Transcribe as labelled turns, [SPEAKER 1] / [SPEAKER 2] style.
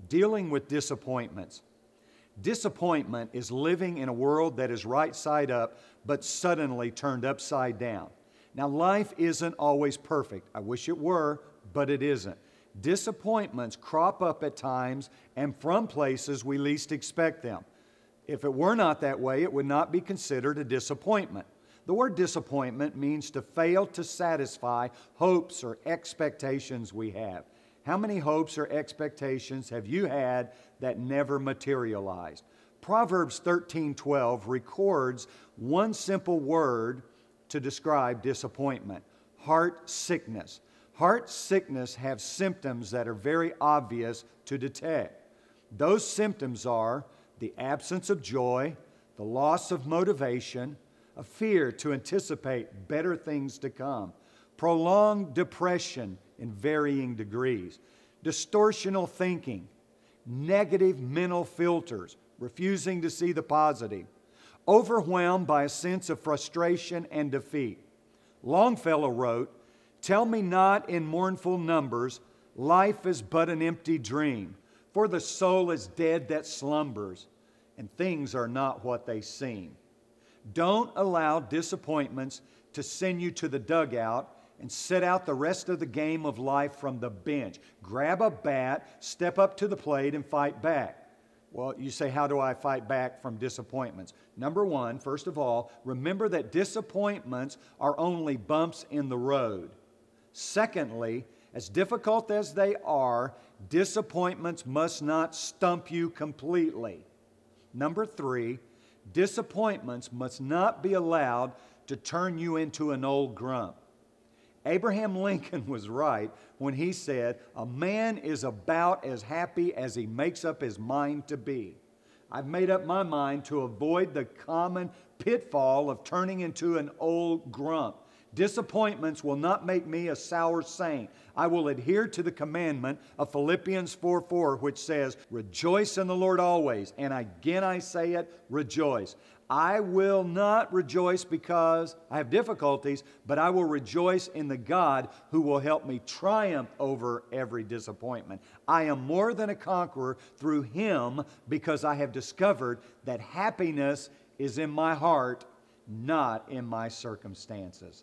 [SPEAKER 1] Dealing with disappointments. Disappointment is living in a world that is right side up, but suddenly turned upside down. Now, life isn't always perfect. I wish it were, but it isn't. Disappointments crop up at times and from places we least expect them. If it were not that way, it would not be considered a disappointment. The word disappointment means to fail to satisfy hopes or expectations we have. How many hopes or expectations have you had that never materialized? Proverbs 13:12 records one simple word to describe disappointment: heart sickness. Heart sickness have symptoms that are very obvious to detect. Those symptoms are the absence of joy, the loss of motivation, a fear to anticipate better things to come, prolonged depression in varying degrees, distortional thinking, negative mental filters, refusing to see the positive, overwhelmed by a sense of frustration and defeat. Longfellow wrote, "Tell me not in mournful numbers, life is but an empty dream, for the soul is dead that slumbers, and things are not what they seem." Don't allow disappointments to send you to the dugout and sit out the rest of the game of life from the bench. Grab a bat, step up to the plate, and fight back. Well, you say, how do I fight back from disappointments? Number one, first of all, remember that disappointments are only bumps in the road. Secondly, as difficult as they are, disappointments must not stump you completely. Number three, disappointments must not be allowed to turn you into an old grump. Abraham Lincoln was right when he said, "A man is about as happy as he makes up his mind to be." I've made up my mind to avoid the common pitfall of turning into an old grump. Disappointments will not make me a sour saint. I will adhere to the commandment of Philippians 4:4, which says, "Rejoice in the Lord always." And again I say it, rejoice. I will not rejoice because I have difficulties, but I will rejoice in the God who will help me triumph over every disappointment. I am more than a conqueror through Him because I have discovered that happiness is in my heart, not in my circumstances.